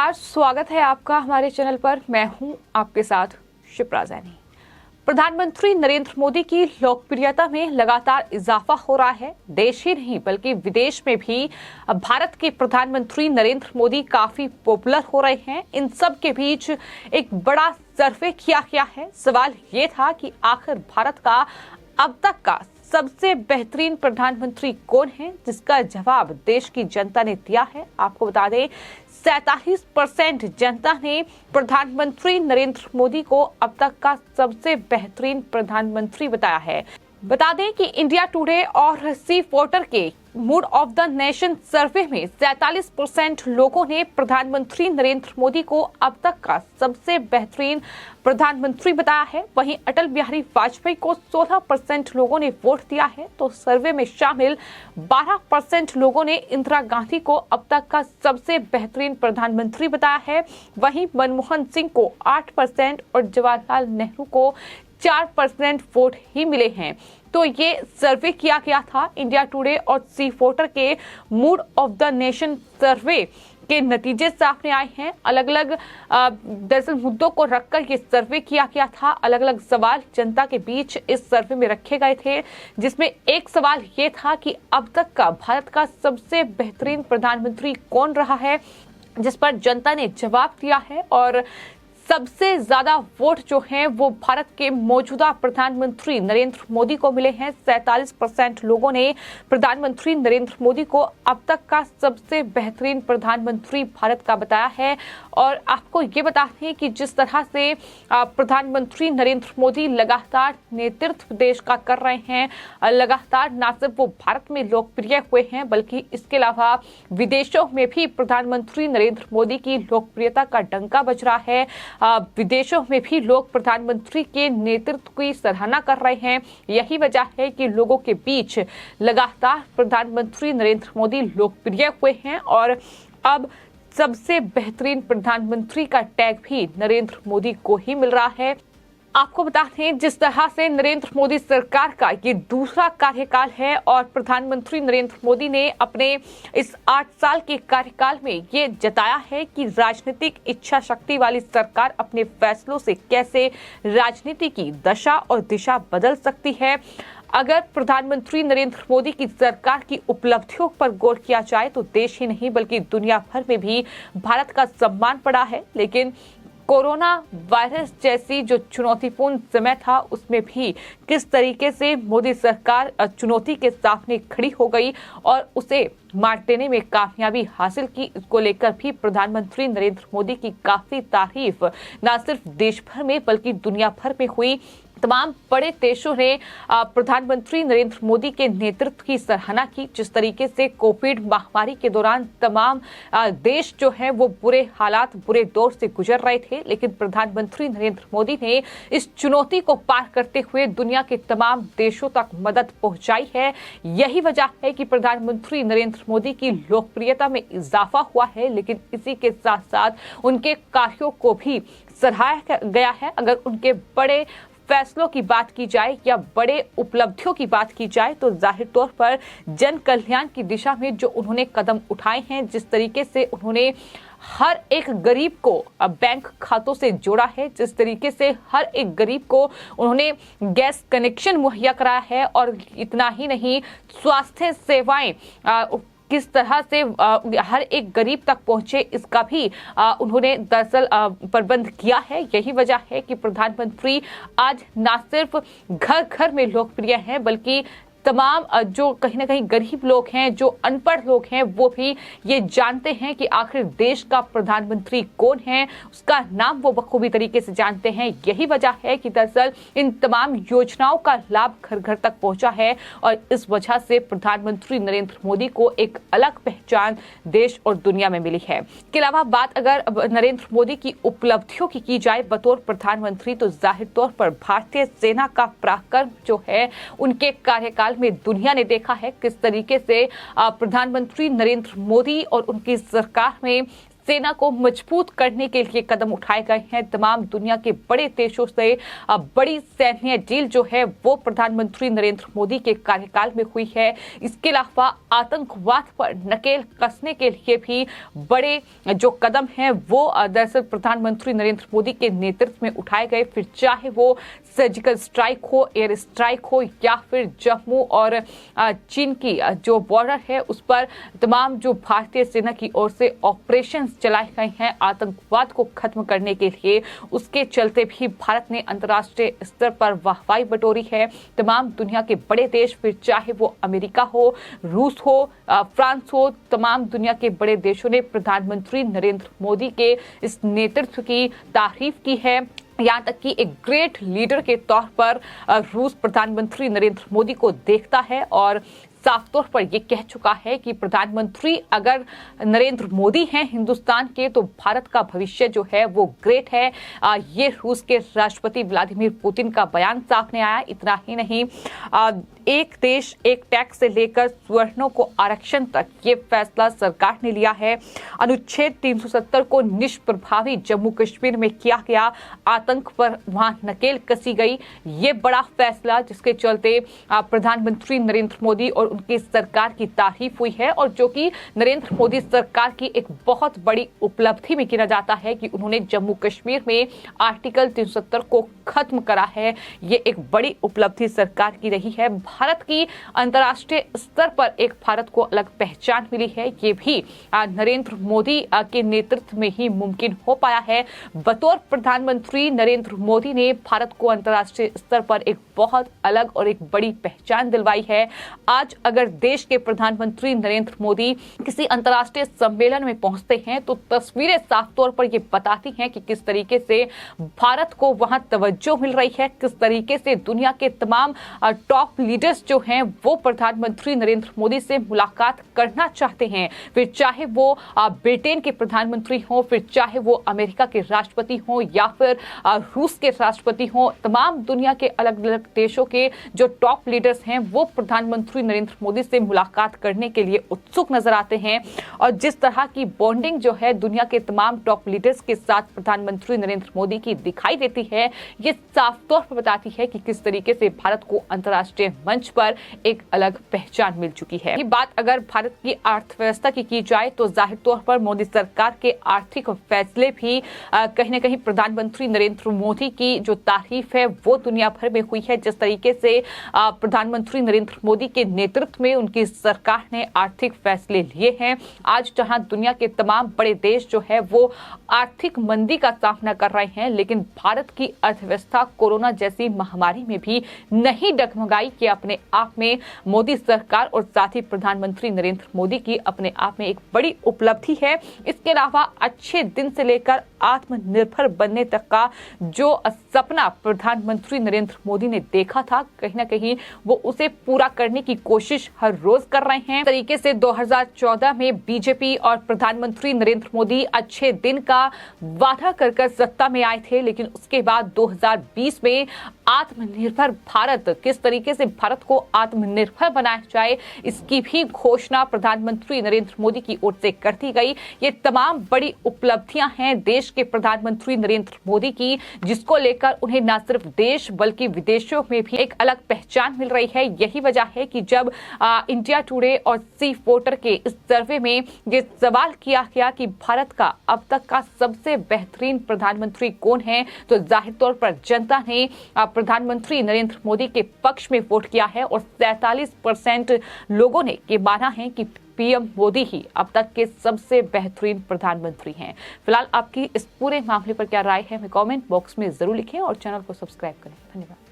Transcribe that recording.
नमस्कार, स्वागत है आपका हमारे चैनल पर। मैं हूं आपके साथ शिप्रा जैनी। प्रधानमंत्री नरेंद्र मोदी की लोकप्रियता में लगातार इजाफा हो रहा है। देश ही नहीं बल्कि विदेश में भी भारत के प्रधानमंत्री नरेंद्र मोदी काफी पॉपुलर हो रहे हैं। इन सब के बीच एक बड़ा सर्वे किया गया है। सवाल ये था कि आखिर भारत का अब तक का सबसे बेहतरीन प्रधानमंत्री कौन है, जिसका जवाब देश की जनता ने दिया है। आपको बता दें 47% जनता ने प्रधानमंत्री नरेंद्र मोदी को अब तक का सबसे बेहतरीन प्रधानमंत्री बताया है। बता दें कि इंडिया टुडे और सी वोटर के मूड ऑफ द नेशन सर्वे में 47% लोगों ने प्रधानमंत्री नरेंद्र मोदी को अब तक का सबसे बेहतरीन प्रधानमंत्री बताया है। वहीं अटल बिहारी वाजपेयी को 16% लोगों ने वोट दिया है। तो सर्वे में शामिल 12% लोगों ने इंदिरा गांधी को अब तक का सबसे बेहतरीन प्रधानमंत्री बताया है। वहीं मनमोहन सिंह को 8% और जवाहरलाल नेहरू को 4% वोट ही मिले हैं। तो ये सर्वे किया गया था इंडिया टुडे और सी वोटर के मूड ऑफ द नेशन सर्वे के नतीजे सामने आए हैं। अलग अलग दरअसल मुद्दों को रखकर ये सर्वे किया गया था। अलग अलग सवाल जनता के बीच इस सर्वे में रखे गए थे, जिसमें एक सवाल ये था कि अब तक का भारत का सबसे बेहतरीन प्रधानमंत्री कौन रहा है, जिस पर जनता ने जवाब दिया है। और सबसे ज्यादा वोट जो हैं वो भारत के मौजूदा प्रधानमंत्री नरेंद्र मोदी को मिले हैं। 47% लोगों ने प्रधानमंत्री नरेंद्र मोदी को अब तक का सबसे बेहतरीन प्रधानमंत्री भारत का बताया है। और आपको ये बता दें कि जिस तरह से प्रधानमंत्री नरेंद्र मोदी लगातार नेतृत्व देश का कर रहे हैं, लगातार न सिर्फ वो भारत में लोकप्रिय हुए हैं बल्कि इसके अलावा विदेशों में भी प्रधानमंत्री नरेंद्र मोदी की लोकप्रियता का डंका बज रहा है। विदेशों में भी लोग प्रधानमंत्री के नेतृत्व की सराहना कर रहे हैं। यही वजह है कि लोगों के बीच लगातार प्रधानमंत्री नरेंद्र मोदी लोकप्रिय हुए हैं और अब सबसे बेहतरीन प्रधानमंत्री का टैग भी नरेंद्र मोदी को ही मिल रहा है। आपको बता दें जिस तरह से नरेंद्र मोदी सरकार का ये दूसरा कार्यकाल है और प्रधानमंत्री नरेंद्र मोदी ने अपने इस 8 साल के कार्यकाल में ये जताया है कि राजनीतिक इच्छा शक्ति वाली सरकार अपने फैसलों से कैसे राजनीति की दशा और दिशा बदल सकती है। अगर प्रधानमंत्री नरेंद्र मोदी की सरकार की उपलब्धियों पर गौर किया जाए तो देश ही नहीं बल्कि दुनिया भर में भी भारत का सम्मान बढ़ा है। लेकिन कोरोना वायरस जैसी जो चुनौतीपूर्ण समय था उसमें भी किस तरीके से मोदी सरकार चुनौती के सामने खड़ी हो गई और उसे मात देने में कामयाबी हासिल की, इसको लेकर भी प्रधानमंत्री नरेंद्र मोदी की काफी तारीफ न सिर्फ देश भर में बल्कि दुनिया भर में हुई। तमाम बड़े देशों ने प्रधानमंत्री नरेंद्र मोदी के नेतृत्व की सराहना की। जिस तरीके से कोविड महामारी के दौरान तमाम देश जो है वो बुरे हालात, बुरे दौर से गुजर रहे थे, लेकिन प्रधानमंत्री नरेंद्र मोदी ने इस चुनौती को पार करते हुए दुनिया के तमाम देशों तक मदद पहुंचाई है। यही वजह है कि प्रधानमंत्री नरेंद्र मोदी की लोकप्रियता में इजाफा हुआ है। लेकिन इसी के साथ साथ उनके कार्यों को भी सराहा गया है। अगर उनके बड़े फैसलों की बात की जाए या बड़े उपलब्धियों की बात की जाए तो जाहिर तौर पर जन कल्याण की दिशा में जो उन्होंने कदम उठाए हैं, जिस तरीके से उन्होंने हर एक गरीब को बैंक खातों से जोड़ा है, जिस तरीके से हर एक गरीब को उन्होंने गैस कनेक्शन मुहैया कराया है, और इतना ही नहीं स्वास्थ्य सेवाएं किस तरह से हर एक गरीब तक पहुंचे इसका भी उन्होंने दरअसल प्रबंध किया है। यही वजह है कि प्रधानमंत्री आज न सिर्फ घर घर में लोकप्रिय हैं बल्कि तमाम जो कहीं ना कहीं गरीब लोग हैं, जो अनपढ़ लोग हैं, वो भी ये जानते हैं कि आखिर देश का प्रधानमंत्री कौन है, उसका नाम वो बखूबी तरीके से जानते हैं। यही वजह है कि दरअसल इन तमाम योजनाओं का लाभ घर घर तक पहुंचा है और इस वजह से प्रधानमंत्री नरेंद्र मोदी को एक अलग पहचान देश और दुनिया में मिली है। इसके अलावा बात अगर नरेंद्र मोदी की उपलब्धियों की जाए बतौर प्रधानमंत्री तो जाहिर तौर पर भारतीय सेना का पराक्रम जो है उनके कार्यकाल में दुनिया ने देखा है किस तरीके से प्रधानमंत्री नरेंद्र मोदी और उनकी सरकार में सेना को मजबूत करने के लिए कदम उठाए गए हैं। तमाम दुनिया के बड़े देशों से बड़ी सैन्य डील जो है वो प्रधानमंत्री नरेंद्र मोदी के कार्यकाल में हुई है। इसके अलावा आतंकवाद पर नकेल कसने के लिए भी बड़े जो कदम हैं वो दरअसल प्रधानमंत्री नरेंद्र मोदी के नेतृत्व में उठाए गए। फिर चाहे वो सर्जिकल स्ट्राइक हो, एयर स्ट्राइक हो, या फिर जम्मू और चीन की जो बॉर्डर है उस पर तमाम जो भारतीय सेना की ओर से ऑपरेशन चलाए गए हैं आतंकवाद को खत्म करने के लिए, उसके चलते भी भारत ने अंतर्राष्ट्रीय स्तर पर वाहवाही बटोरी है। तमाम दुनिया के बड़े देश, फिर चाहे वो अमेरिका हो, रूस हो, फ्रांस हो, तमाम दुनिया के बड़े देशों ने प्रधानमंत्री नरेंद्र मोदी के इस नेतृत्व की तारीफ की है। यहाँ तक कि एक ग्रेट लीडर के तौर पर रूस प्रधानमंत्री नरेंद्र मोदी को देखता है और साफ तौर पर यह कह चुका है कि प्रधानमंत्री अगर नरेंद्र मोदी हैं हिंदुस्तान के, तो भारत का भविष्य जो है वो ग्रेट है। ये रूस के राष्ट्रपति व्लादिमीर पुतिन का बयान सामने आया। इतना ही नहीं, एक देश एक टैक्स से लेकर सवर्णों को आरक्षण तक ये फैसला सरकार ने लिया है। अनुच्छेद 370 को निष्प्रभावी जम्मू कश्मीर में किया गया, आतंक पर वहां नकेल कसी गई। ये बड़ा फैसला जिसके चलते प्रधानमंत्री नरेंद्र मोदी और उनकी सरकार की तारीफ हुई है, और जो कि नरेंद्र मोदी सरकार की एक बहुत बड़ी उपलब्धि में गिना जाता है कि उन्होंने जम्मू कश्मीर में आर्टिकल 370 को खत्म करा है। ये एक बड़ी उपलब्धि सरकार की रही है। भारत की अंतर्राष्ट्रीय स्तर पर एक भारत को अलग पहचान मिली है। ये भी नरेंद्र मोदी के नेतृत्व में ही मुमकिन हो पाया है। बतौर प्रधानमंत्री नरेंद्र मोदी ने भारत को अंतर्राष्ट्रीय स्तर पर एक बहुत अलग और एक बड़ी पहचान दिलवाई है। आज अगर देश के प्रधानमंत्री नरेंद्र मोदी किसी अंतर्राष्ट्रीय सम्मेलन में पहुंचते हैं तो तस्वीरें साफ तौर पर ये बताती हैं कि किस तरीके से भारत को वहां तवज्जो मिल रही है, किस तरीके से दुनिया के तमाम टॉप लीडर्स जो हैं वो प्रधानमंत्री नरेंद्र मोदी से मुलाकात करना चाहते हैं। फिर चाहे वो ब्रिटेन के प्रधानमंत्री हो, फिर चाहे वो अमेरिका के राष्ट्रपति हो, या फिर रूस के राष्ट्रपति हो, तमाम दुनिया के अलग अलग देशों के जो टॉप लीडर्स हैं वो प्रधानमंत्री नरेंद्र मोदी से मुलाकात करने के लिए उत्सुक नजर आते हैं। और जिस तरह की बॉन्डिंग जो है दुनिया के तमाम टॉप लीडर्स के साथ प्रधानमंत्री नरेंद्र मोदी की दिखाई देती है, ये साफ तौर पर बताती है कि किस तरीके से भारत को अंतर्राष्ट्रीय मंच पर एक अलग पहचान मिल चुकी है। ये बात अगर भारत की अर्थव्यवस्था की जाए तो जाहिर तौर पर मोदी सरकार के आर्थिक फैसले भी कहीं न कहीं प्रधानमंत्री नरेंद्र मोदी की जो तारीफ है वो दुनिया भर में हुई है। जिस तरीके से प्रधानमंत्री नरेंद्र मोदी के नेतृत्व में उनकी सरकार ने आर्थिक फैसले लिए हैं, आज जहां दुनिया के तमाम बड़े देश जो है वो आर्थिक मंदी का सामना कर रहे हैं, लेकिन भारत की अर्थव्यवस्था कोरोना जैसी महामारी में भी नहीं डगमगाई, कि अपने आप में मोदी सरकार और साथ ही प्रधानमंत्री नरेंद्र मोदी की अपने आप में एक बड़ी उपलब्धि है। इसके अलावा अच्छे दिन से लेकर आत्मनिर्भर बनने तक का जो सपना प्रधानमंत्री नरेंद्र मोदी ने देखा था, कहीं ना कहीं वो उसे पूरा करने की कोशिश हर रोज कर रहे हैं। तरीके से 2014 में बीजेपी और प्रधानमंत्री नरेंद्र मोदी अच्छे दिन का वादा कर सत्ता में आए थे, लेकिन उसके बाद 2020 में आत्मनिर्भर भारत, किस तरीके से भारत को आत्मनिर्भर बनाया जाए, इसकी भी घोषणा प्रधानमंत्री नरेंद्र मोदी की ओर से कर दी गई। ये तमाम बड़ी उपलब्धियां हैं देश के प्रधानमंत्री नरेंद्र मोदी की, जिसको लेकर उन्हें न सिर्फ देश बल्कि विदेशों में भी एक अलग पहचान मिल रही है। यही वजह है कि जब इंडिया टुडे और सी वोटर के इस सर्वे में ये सवाल किया गया कि भारत का अब तक का सबसे बेहतरीन प्रधानमंत्री कौन है, तो जाहिर तौर पर जनता ने प्रधानमंत्री नरेंद्र मोदी के पक्ष में वोट किया है और 47% लोगों ने ये माना है कि पीएम मोदी ही अब तक के सबसे बेहतरीन प्रधानमंत्री हैं। फिलहाल आपकी इस पूरे मामले पर क्या राय है, हमें कमेंट बॉक्स में जरूर लिखें और चैनल को सब्सक्राइब करें। धन्यवाद।